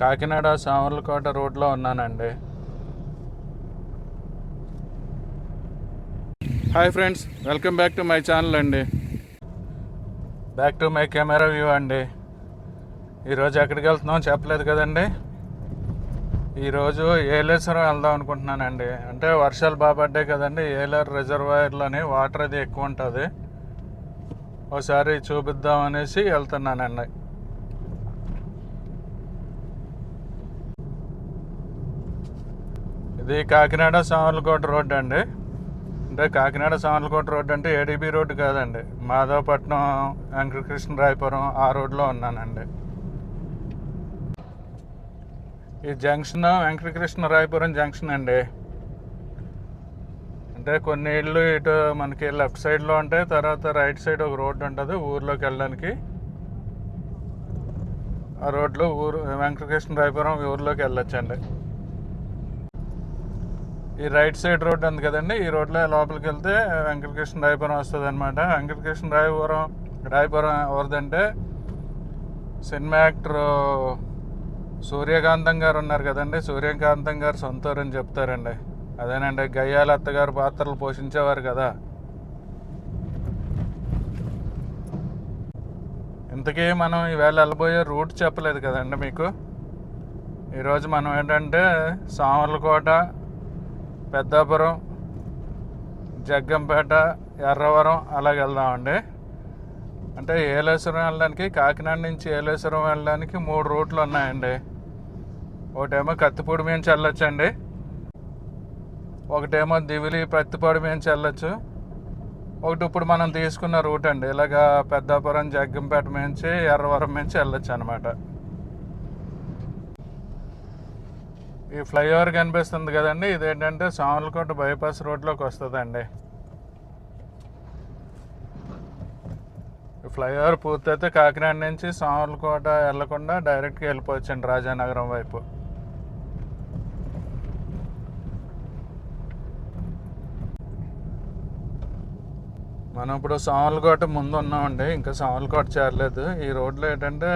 కాకినాడ సామర్లకోట రోడ్లో ఉన్నానండి. Hi friends, welcome back to my channel అండి. Back to my camera view అండి. ఈరోజు ఎక్కడికి వెళ్తున్నాం చెప్పలేదు కదండి. ఈరోజు ఏలేశ్వరం వెళ్దాం అనుకుంటున్నానండి. అంటే వర్షాలు బాగా పడ్డాయి కదండి. ఏలేరు రిజర్వాయర్లోని వాటర్ అది ఎక్కువ ఉంటుంది. ఒకసారి చూపిద్దాం అనేసి వెళ్తున్నానండి. ఇది కాకినాడ సామర్లకోట రోడ్డు అండి. అంటే కాకినాడ సామర్లకోట రోడ్డు అంటే ఏడీబీ రోడ్డు కాదండి. మాధవపట్నం, వెంకటకృష్ణరాయపురం ఆ రోడ్లో ఉన్నానండి. ఈ జంక్షన్ వెంకటకృష్ణరాయపురం జంక్షన్ అండి. అంటే కొన్ని ఇళ్ళు ఇటు మనకి లెఫ్ట్ సైడ్లో ఉంటాయి, తర్వాత రైట్ సైడ్ ఒక రోడ్డు ఉంటుంది ఊర్లోకి వెళ్ళడానికి. ఆ రోడ్లో వెంకటకృష్ణరాయపురం ఊర్లోకి వెళ్ళొచ్చండి. ఈ రైట్ సైడ్ రోడ్ ఉంది కదండి, ఈ రోడ్లో లోపలికి వెళ్తే వెంకటకృష్ణరాయపురం వస్తుంది అనమాట. రాయపురం ఎవరిదంటే సినిమా యాక్టర్ సూర్యకాంతం గారు ఉన్నారు కదండి. సూర్యకాంతం గారు సొంతూరు అని చెప్తారండి. అదేనండి, గయ్యాల అత్తగారు పాత్రలు పోషించేవారు కదా. ఇంతకీ మనం ఈవేళ వెళ్ళబోయే రూట్ చెప్పలేదు కదండి మీకు. ఈరోజు మనం ఏంటంటే సామర్లకోట, పెద్దాపురం, జగ్గంపేట, ఎర్రవరం అలాగ వెళ్దామండి. అంటే ఏలేశ్వరం వెళ్ళడానికి, కాకినాడ నుంచి ఏలేశ్వరం వెళ్ళడానికి 3 రూట్లు ఉన్నాయండి. ఒకటేమో కత్తిపూడి నుంచి వెళ్ళొచ్చండి, ఒకటేమో దివిలి పత్తిపాడు నుంచి వెళ్ళొచ్చు, ఒకటి ఇప్పుడు మనం తీసుకున్న రూట్ అండి. ఇలాగా పెద్దాపురం, జగ్గంపేట నుంచి ఎర్రవరం నుంచి వెళ్ళొచ్చు అనమాట. ఈ ఫ్లైఓవర్ కనిపిస్తుంది కదండి, ఇదేంటంటే సామర్లకోట బైపాస్ రోడ్లోకి వస్తుందండి. ఈ ఫ్లైఓవర్ పూర్తయితే కాకినాడ నుంచి సామర్లకోట వెళ్ళకుండా డైరెక్ట్గా వెళ్ళిపోవచ్చండి రాజానగరం వైపు. మనం ఇప్పుడు సామర్లకోట ముందు ఉన్నామండి, ఇంకా సామర్లకోట చేరలేదు. ఈ రోడ్లో ఏంటంటే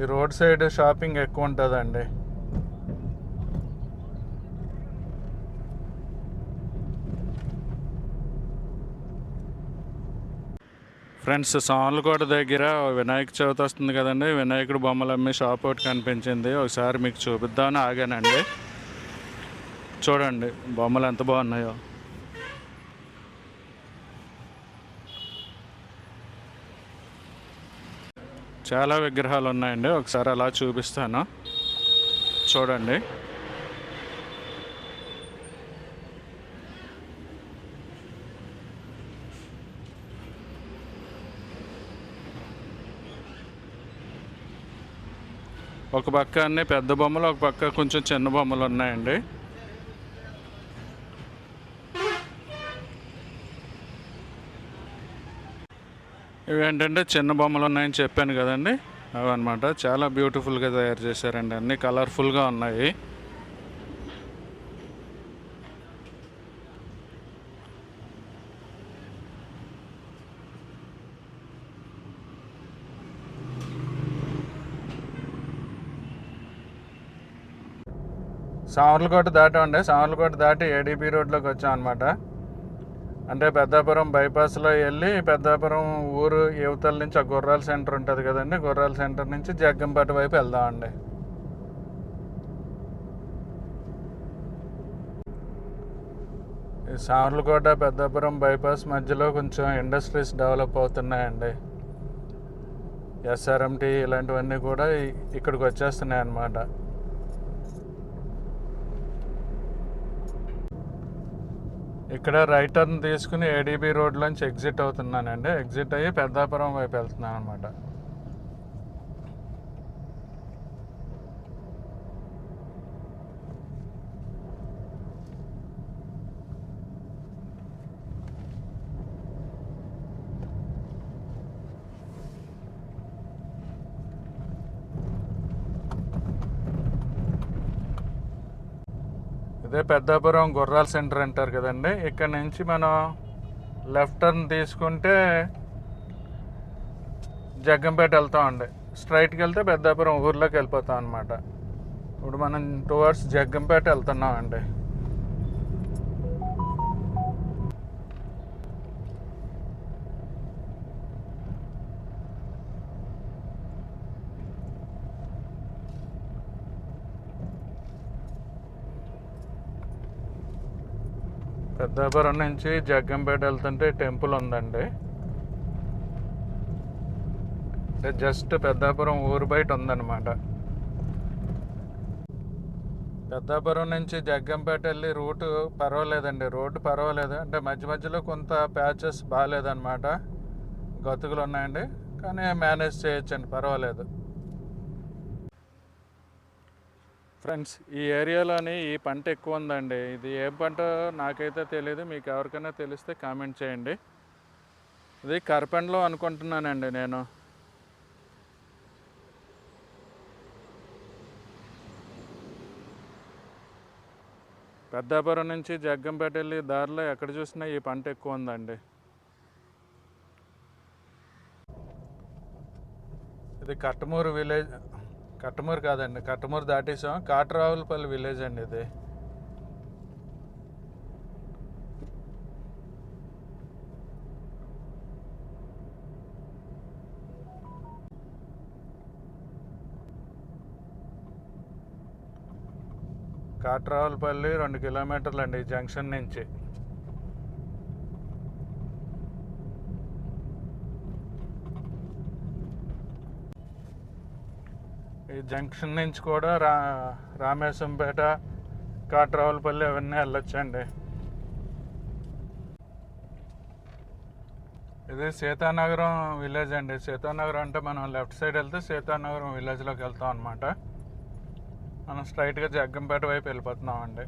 ఈ రోడ్ సైడ్ షాపింగ్ ఎక్కువ ఉంటుందండి. ఫ్రెండ్స్, సామర్లకోట దగ్గర వినాయక చవితి వస్తుంది కదండి. వినాయకుడు బొమ్మలు అమ్మే షాప్ ఒకటి కనిపించింది. ఒకసారి మీకు చూపిద్దామని ఆగానండి. చూడండి బొమ్మలు ఎంత బాగున్నాయో. చాలా విగ్రహాలు ఉన్నాయండి, ఒకసారి అలా చూపిస్తాను చూడండి. ఒక పక్క అన్నీ పెద్ద బొమ్మలు, ఒక పక్క కొంచెం చిన్న బొమ్మలు ఉన్నాయండి. ఇవేంటంటే చిన్న బొమ్మలు ఉన్నాయని చెప్పాను కదండి, అవన్నమాట. చాలా బ్యూటిఫుల్గా తయారు చేశారండి, అన్నీ కలర్ఫుల్గా ఉన్నాయి. సామర్లకోట దాటామండి. సామర్లకోట దాటి ఏడీబీ రోడ్లోకి వచ్చాం అనమాట. అంటే పెద్దాపురం బైపాస్లో వెళ్ళి పెద్దాపురం ఊరు యువతల నుంచి ఆ గుర్రాల సెంటర్ ఉంటుంది కదండి, గుర్రాల సెంటర్ నుంచి జగ్గంపేట వైపు వెళ్దామండి. ఈ సామర్లకోట పెద్దాపురం బైపాస్ మధ్యలో కొంచెం ఇండస్ట్రీస్ డెవలప్ అవుతున్నాయండి. ఎస్ఆర్ఎంటీ ఇలాంటివన్నీ కూడా ఇక్కడికి వచ్చేస్తున్నాయి అన్నమాట. ఇక్కడ రైట్ టర్న్ తీసుకుని ఏడీబీ రోడ్లోంచి ఎగ్జిట్ అవుతున్నానండి. ఎగ్జిట్ అయ్యి పెద్దాపురం వైపు వెళ్తున్నాను అనమాట. ఇదే పెద్దాపురం గుర్రాల సెంటర్ అంటారు కదండి. ఇక్కడ నుంచి మనం లెఫ్ట్ టర్న్ తీసుకుంటే జగ్గంపేట వెళ్తామండి. స్ట్రైట్కి వెళ్తే పెద్దాపురం ఊర్లోకి వెళ్ళిపోతాం అనమాట. ఇప్పుడు మనం టువర్డ్స్ జగ్గంపేట వెళ్తున్నాం అండి. పెద్దాపురం నుంచి జగ్గంపేట వెళ్తుంటే టెంపుల్ ఉందండి. జస్ట్ పెద్దాపురం ఊరు బయట ఉందన్నమాట. పెద్దాపురం నుంచి జగ్గంపేట వెళ్ళి రూటు పర్వాలేదండి, రోడ్డు పర్వాలేదు. అంటే మధ్య మధ్యలో కొంత ప్యాచెస్ బాగాలేదన్నమాట, గతుకులు ఉన్నాయండి, కానీ మేనేజ్ చేయొచ్చండి, పర్వాలేదు. ఫ్రెండ్స్, ఈ ఏరియాలోని ఈ పంట ఎక్కువ ఉందండి. ఇది ఏం పంట నాకైతే తెలియదు, మీకు ఎవరికైనా తెలిస్తే కామెంట్ చేయండి. ఇది కరపెండలో అనుకుంటున్నానండి నేను. పెద్దాపురం నుంచి జగ్గంపేట వెళ్ళి దారిలో ఎక్కడ చూసినా ఈ పంట ఎక్కువ ఉందండి. ఇది కట్టమూరు విలేజ్, కట్టమూరు కాదండి, కట్టమూరు దాటేసాం, కాట్రావులపల్లి విలేజ్ అండి ఇది. కాట్రావులపల్లి 2 కిలోమీటర్లు అండి ఈ జంక్షన్ నుంచి. ఈ జంక్షన్ నుంచి కూడా రామేశంపేట, కాట్రావులపల్లి అవన్నీ వెళ్ళొచ్చండి. ఇది సీతానగరం విలేజ్ అండి. సీతానగరం అంటే మనం లెఫ్ట్ సైడ్ వెళ్తే సీతానగరం విలేజ్లోకి వెళ్తాం అనమాట. మనం స్ట్రైట్గా జగ్గంపేట వైపు వెళ్ళిపోతున్నాం అండి.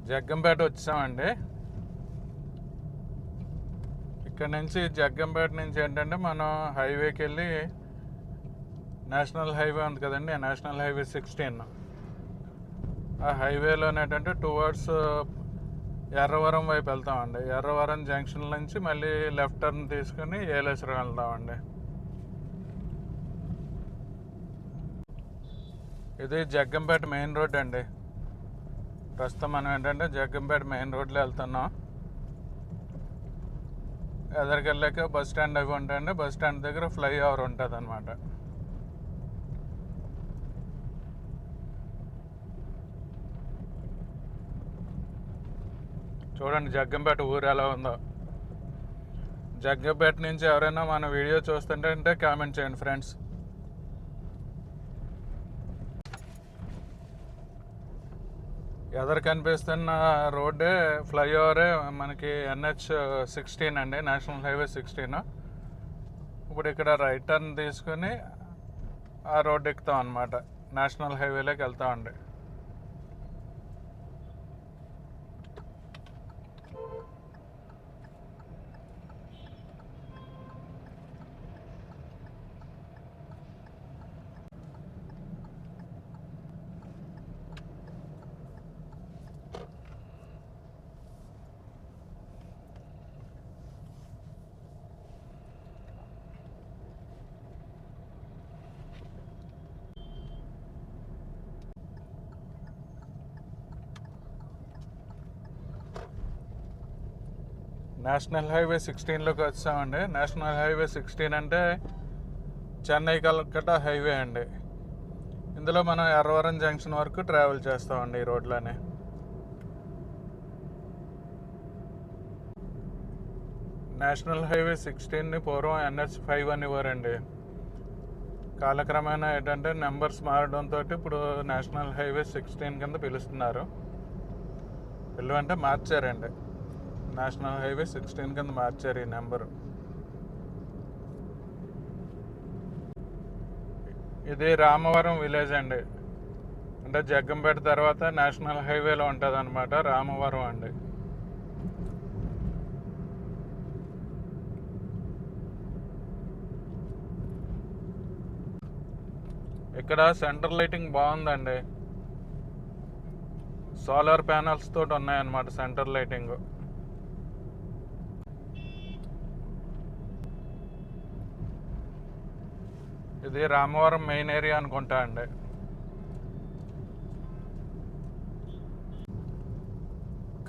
జగ్గంపేట వచ్చామండి. ఇక్కడ నుంచి జగ్గంపేట నుంచి ఏంటంటే మనం హైవేకి వెళ్ళి, నేషనల్ హైవే ఉంది కదండి, నేషనల్ హైవే 16, ఆ హైవేలోనే ఏంటంటే టువర్డ్స్ ఎర్రవరం వైపు వెళ్తామండి. ఎర్రవరం జంక్షన్ నుంచి మళ్ళీ లెఫ్ట్ టర్న్ తీసుకుని ఏలేశ్వరం వెళ్తామండి. ఇది జగ్గంపేట మెయిన్ రోడ్ అండి. ప్రస్తుతం మనం ఏంటంటే జగ్గంపేట మెయిన్ రోడ్లో వెళ్తున్నాం. ఎదరికెళ్ళాక బస్ స్టాండ్ అవి ఉంటాయండి. బస్ స్టాండ్ దగ్గర ఫ్లైఓవర్ ఉంటుంది అనమాట. చూడండి జగ్గంపేట ఊరు ఎలా ఉందో. జగ్గంపేట నుంచి ఎవరైనా మన వీడియో చూస్తుంటే కామెంట్ చేయండి ఫ్రెండ్స్. ఎదరు కనిపిస్తున్న రోడ్డే ఫ్లైఓవరే మనకి NH16 అండి, నేషనల్ హైవే 16. ఇప్పుడు ఇక్కడ రైట్ టర్న్ తీసుకుని ఆ రోడ్ ఎక్కుతాం అనమాట, నేషనల్ హైవేలోకి వెళ్తామండి. నేషనల్ హైవే 16లోకి వచ్చామండి. నేషనల్ హైవే 16 అంటే చెన్నై కలకట్టా హైవే అండి. ఇందులో మనం ఎర్రవరం జంక్షన్ వరకు ట్రావెల్ చేస్తామండి ఈ రోడ్లోనే. నేషనల్ హైవే 16ని పూర్వం NH5 అనేవారండి. కాలక్రమేణా ఏంటంటే నెంబర్స్ మారడంతో ఇప్పుడు నేషనల్ హైవే 16 కింద పిలుస్తున్నారు. పిలువంటే మార్చారండి, నేషనల్ హైవే 16 కింద మార్చారు ఈ నెంబరు. ఇది రామవరం విలేజ్ అండి. అంటే జగ్గంపేట తర్వాత నేషనల్ హైవేలో ఉంటుంది అనమాట, రామవరం అండి. ఇక్కడ సెంటర్ లైటింగ్ బాగుందండి, సోలార్ ప్యానల్స్ తోటి ఉన్నాయన్నమాట సెంటర్ లైటింగ్. ఇది రామవరం మెయిన్ ఏరియా అనుకుంటా అండి.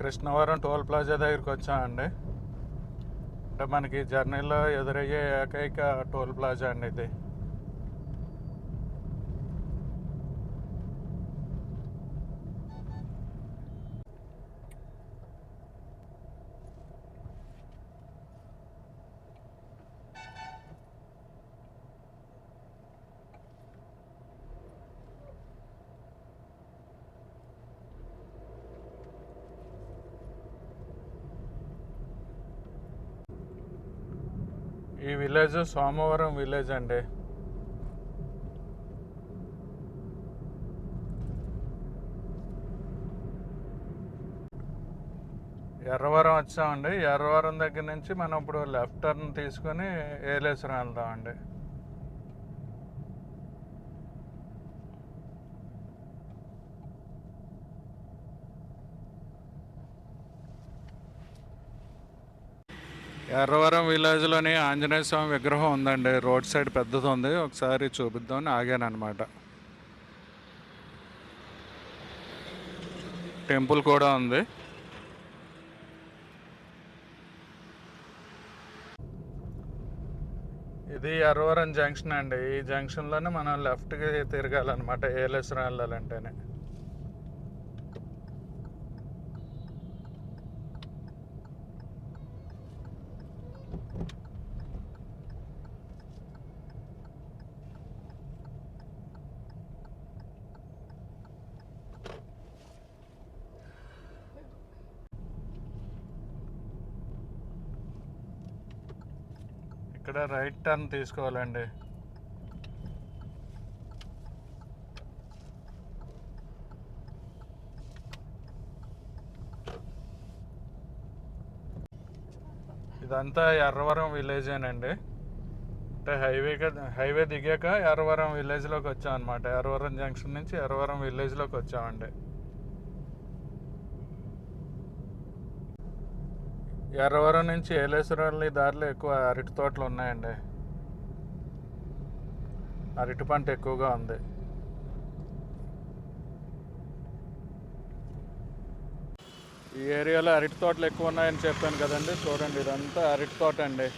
కృష్ణవరం టోల్ ప్లాజా దగ్గరికి వచ్చామండి. అంటే మనకి జర్నీలో ఎదురయ్యే ఏకైక టోల్ ప్లాజా అండి ఇది. ఈ విలేజ్ సోమవరం విలేజ్ అండి. ఎర్రవరం వచ్చామండి. ఎర్రవరం దగ్గర నుంచి మనం ఇప్పుడు లెఫ్ట్ టర్న్ తీసుకొని ఏలేశ్వరం వెళ్దామండి. ఎర్రవరం విలేజ్లోని ఆంజనేయ స్వామి విగ్రహం ఉందండి. రోడ్ సైడ్ పెద్దది ఉంది, ఒకసారి చూపిద్దామని ఆగాను అనమాట. టెంపుల్ కూడా ఉంది. ఇది ఎర్రవరం జంక్షన్ అండి. ఈ జంక్షన్లోనే మనం లెఫ్ట్కి తిరగాలన్నమాట ఏలేశ్వరం వెళ్ళాలంటేనే. ఇక్కడ రైట్ టర్న్ తీసుకోవాలండి. ఇదంతా ఎర్రవరం విలేజేనండి. అంటే హైవే దిగాక ఎర్రవరం విలేజ్లోకి వచ్చామన్నమాట. ఎర్రవరం జంక్షన్ నుంచి ఎర్రవరం విలేజ్లోకి వచ్చామండి. ఎర్రవరం నుంచి ఏలేశ్వరం దారిలో ఎక్కువ అరటి తోటలు ఉన్నాయండి. అరటి పంట ఎక్కువగా ఉంది. ఈ ఏరియాలో అరటి తోటలు ఎక్కువ ఉన్నాయని చెప్పాను కదండి. చూడండి, ఇదంతా అరటి తోట అండి.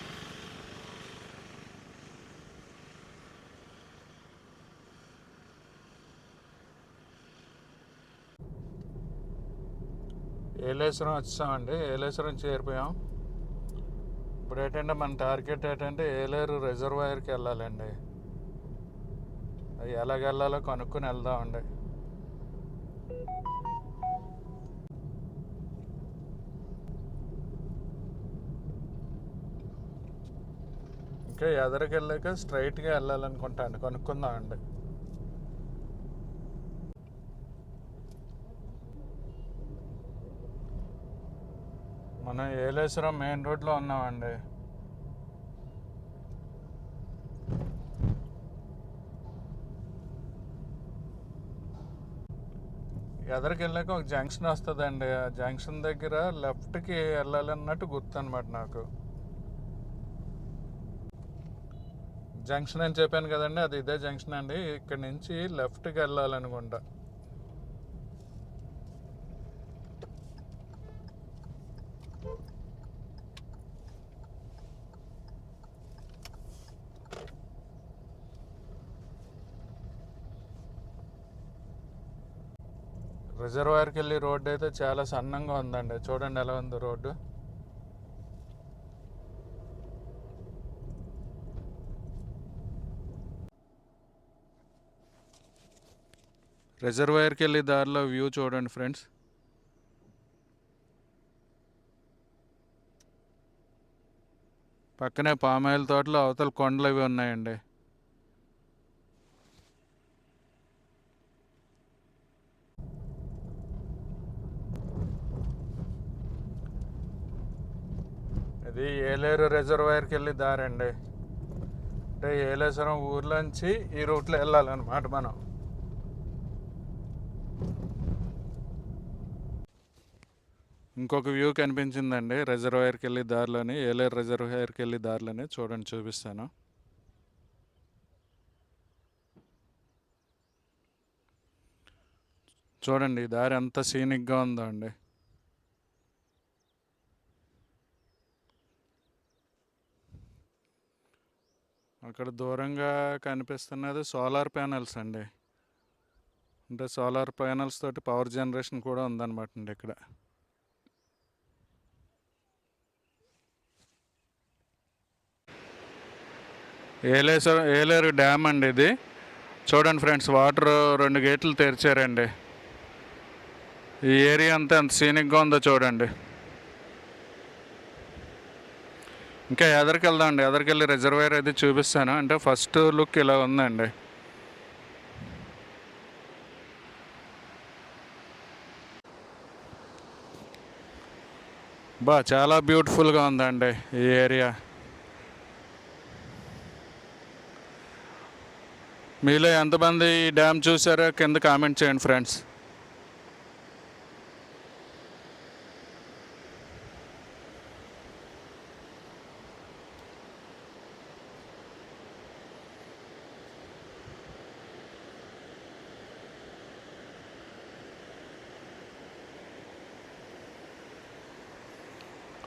ఏలేశ్వరం వచ్చామండి. ఏలేశ్వరం చేరిపోయాం. ఇప్పుడు ఏంటంటే మన టార్గెట్ ఏంటంటే ఏలేరు రిజర్వాయర్కి వెళ్ళాలండి. అది ఎలాగ వెళ్ళాలో కనుక్కొని వెళ్దామండి. ఇంకా ఎదరికి వెళ్ళాక స్ట్రైట్గా వెళ్ళాలనుకుంటా అండి. కనుక్కుందామండి. మనం ఏలేశ్వరం మెయిన్ రోడ్లో ఉన్నామండి. ఎదరికి వెళ్ళాక ఒక జంక్షన్ వస్తుందండి. ఆ జంక్షన్ దగ్గర లెఫ్ట్కి వెళ్ళాలన్నట్టు గుర్తు అనమాట నాకు. జంక్షన్ అని చెప్పాను కదండి, అది ఇదే జంక్షన్ అండి. ఇక్కడ నుంచి లెఫ్ట్కి వెళ్ళాలనుకుంటా. రిజర్వాయర్కి వెళ్ళి రోడ్డు అయితే చాలా సన్నంగా ఉందండి. చూడండి ఎలా ఉంది రోడ్డు. రిజర్వాయర్కి వెళ్ళి దారిలో వ్యూ చూడండి ఫ్రెండ్స్. పక్కనే పామాయిల్ తోటలు, అవతల కొండలు అవి ఉన్నాయండి. ఇది ఏలేరు రిజర్వాయర్కి వెళ్ళి దారండి. అంటే ఏలేశ్వరం ఊర్లోంచి ఈ రూట్లో వెళ్ళాలన్నమాట మనం. ఇంకొక వ్యూ కనిపించిందండి రిజర్వాయర్కి వెళ్ళి దారిలోని, ఏలేరు రిజర్వాయర్కి వెళ్ళి దారిలోని. చూడండి, చూపిస్తాను. చూడండి ఈ దారి ఎంత సీనిక్గా ఉందో అండి. అక్కడ దూరంగా కనిపిస్తున్నది సోలార్ ప్యానెల్స్ అండి. అంటే సోలార్ ప్యానెల్స్ తోటి పవర్ జనరేషన్ కూడా ఉందన్నమాట అండి ఇక్కడ. ఏలేరు డ్యామ్ అండి ఇది. చూడండి ఫ్రెండ్స్, వాటర్ 2 గేట్లు తెరిచారండి. ఈ ఏరియా అంతా ఎంత సీనిక్గా ఉందో చూడండి. ఇంకా ఎదరికి వెళ్దామండి. ఎదరికెళ్ళి రిజర్వాయర్ అయితే చూపిస్తాను. అంటే ఫస్ట్ లుక్ ఇలా ఉందండి. చాలా బ్యూటిఫుల్గా ఉందండి ఈ ఏరియా. మీలో ఎంతమంది ఈ డ్యామ్ చూసారో కింద కామెంట్ చేయండి ఫ్రెండ్స్.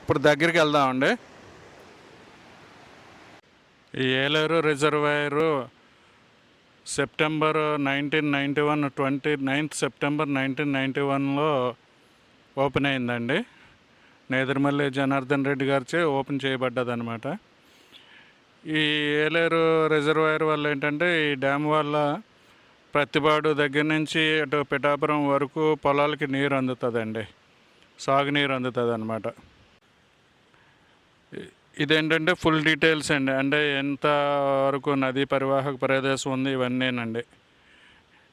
ఇప్పుడు దగ్గరికి వెళ్దామండి. ఈ Yeleru reservoir September 1991 29th September 1991లో ఓపెన్ అయిందండి. నేదురుమల్లి జనార్దన్ రెడ్డి గారిచే ఓపెన్ చేయబడ్డదనమాట. ఈ ఏలేరు రిజర్వాయర్ వల్ల ఏంటంటే, ఈ డ్యామ్ వల్ల ప్రతిపాడు దగ్గర నుంచి అటు పిఠాపురం వరకు పొలాలకి నీరు అందుతుందండి. సాగునీరు అందుతుంది అనమాట. ఇదేంటంటే ఫుల్ డీటెయిల్స్ అండి. అంటే ఎంత వరకు నదీ పరివాహక ప్రదేశం ఉంది ఇవన్నీనండి.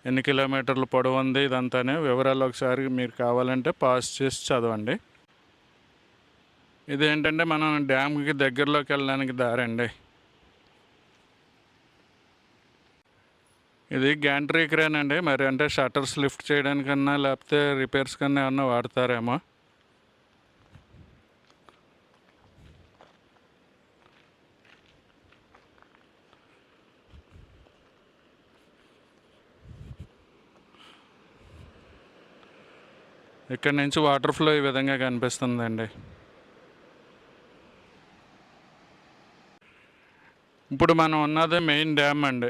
ఎన్ని కిలోమీటర్లు పొడవు ఉంది ఇదంతానే వివరాలు ఒకసారి మీరు కావాలంటే పాస్ చేసి చదవండి. ఇదేంటంటే మనం డ్యామ్కి దగ్గరలోకి వెళ్ళడానికి దారండి. ఇది గ్యాంట్రీ క్రేన్ అండి. మరి అంటే షట్టర్స్ లిఫ్ట్ చేయడానికన్నా లేకపోతే రిపేర్స్ కన్నా ఏమన్నా వాడతారేమో. ఇక్కడ నుంచి వాటర్ ఫ్లో ఈ విధంగా కనిపిస్తుందండి. ఇప్పుడు మనం ఉన్నది మెయిన్ డ్యామ్ అండి.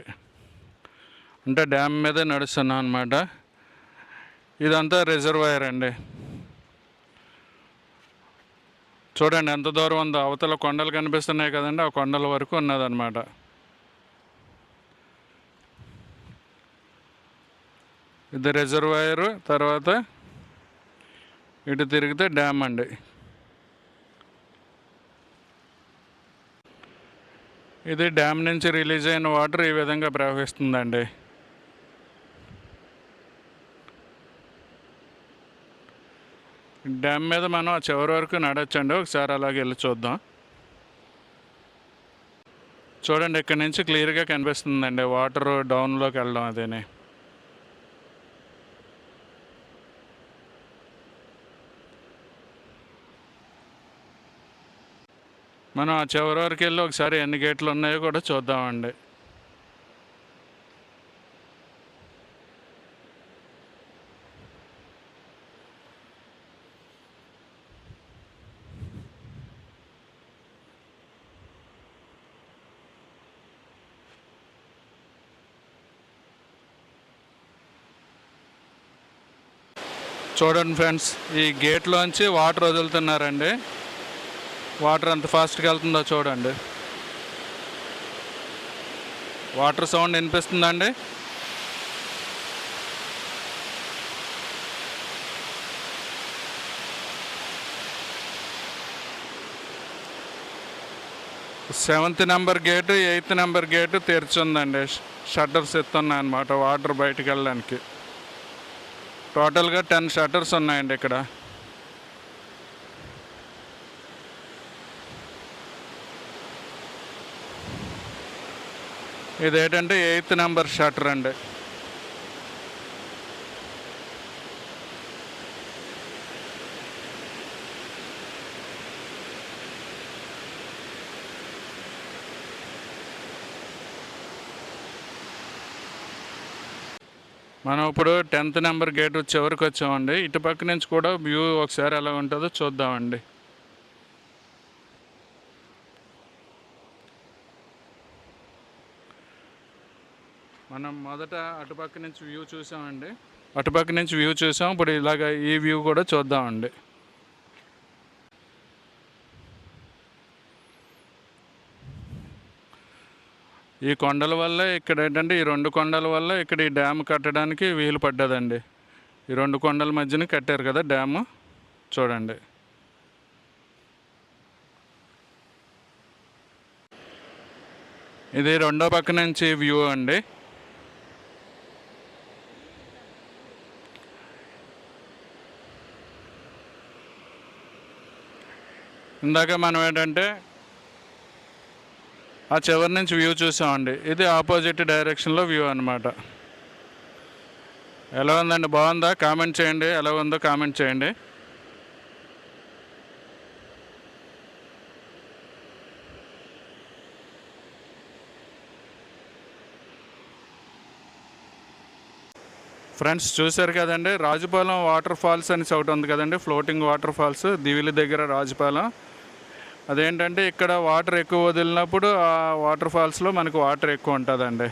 అంటే డ్యామ్ మీదే నడుస్తున్నాం అనమాట. ఇదంతా రిజర్వాయర్ అండి. చూడండి ఎంత దూరం ఉందో. అవతల కొండలు కనిపిస్తున్నాయి కదండి, ఆ కొండల వరకు ఉన్నదన్నమాట. ఇది రిజర్వాయరు. తర్వాత ఇటు తిరిగితే డ్యామ్ అండి. ఇది డ్యామ్ నుంచి రిలీజ్ అయిన వాటర్ ఈ విధంగా ప్రవహిస్తుందండి. డ్యామ్ మీద మనం చివరి వరకు నడవచ్చండి. ఒకసారి అలాగే వెళ్ళి చూద్దాం. చూడండి ఇక్కడ నుంచి క్లియర్గా కనిపిస్తుందండి వాటర్ డౌన్లోకి వెళ్ళడం. అదేనే మనం ఆ చివరి వరకు వెళ్ళి ఒకసారి ఎన్ని గేట్లు ఉన్నాయో కూడా చూద్దామండి. చూడండి ఫ్రెండ్స్, ఈ గేట్లోంచి వాటర్ వదులుతున్నారండి. వాటర్ ఎంత ఫాస్ట్గా వెళ్తుందో చూడండి. వాటర్ సౌండ్ వినిపిస్తుందండి. Seventh number gate, 8th number gate తెరిచిందండి. షట్టర్స్ ఎత్తున్నాయి అన్నమాట వాటర్ బయటకు వెళ్ళడానికి. టోటల్గా 10 షట్టర్స్ ఉన్నాయండి ఇక్కడ. ఇదేంటంటే 8th నెంబర్ షట్టర్ అండి. మనం ఇప్పుడు 10th నెంబర్ గేట్ చివరికి వచ్చామండి. ఇటుపక్క నుంచి కూడా వ్యూ ఒకసారి ఎలా ఉంటుందో చూద్దామండి. మనం మొదట అటుపక్క నుంచి వ్యూ చూసామండి. ఇప్పుడు ఇలాగ ఈ వ్యూ కూడా చూద్దామండి. ఈ కొండల వల్ల ఇక్కడ ఏంటంటే ఈ 2 కొండల వల్ల ఇక్కడ ఈ డ్యామ్ కట్టడానికి వీలు పడ్డదండి. ఈ 2 కొండల మధ్యన కట్టారు కదా డ్యాము, చూడండి. ఇది రెండో పక్క నుంచి వ్యూ అండి. ఇందాక మనం ఏంటంటే ఆ చివరి నుంచి వ్యూ చూసామండి. ఇది ఆపోజిట్ డైరెక్షన్లో వ్యూ అనమాట. ఎలా ఉందండి, బాగుందా? కామెంట్ చేయండి, ఎలా ఉందో కామెంట్ చేయండి. ఫ్రెండ్స్ చూశారు కదండి, రాజుపాలెం వాటర్ ఫాల్స్ అని ఒకటి ఉంది కదండి, ఫ్లోటింగ్ వాటర్ ఫాల్స్, దివిలి దగ్గర రాజుపాలెం. అదేంటంటే ఇక్కడ వాటర్ ఎక్కువ వదిలినప్పుడు ఆ వాటర్ ఫాల్స్లో మనకు వాటర్ ఎక్కువ ఉంటుందండి.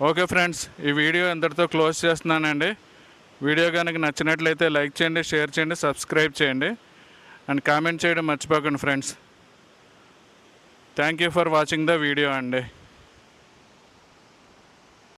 ఓకే ఫ్రెండ్స్, ఈ వీడియో ఇంతటితో క్లోజ్ చేస్తున్నానండి. వీడియో కనుక నచ్చినట్లయితే లైక్ చేయండి, షేర్ చేయండి, సబ్స్క్రైబ్ చేయండి అండ్ కామెంట్ చేయడం మర్చిపోకండి friends. Thank you for watching the video అండి.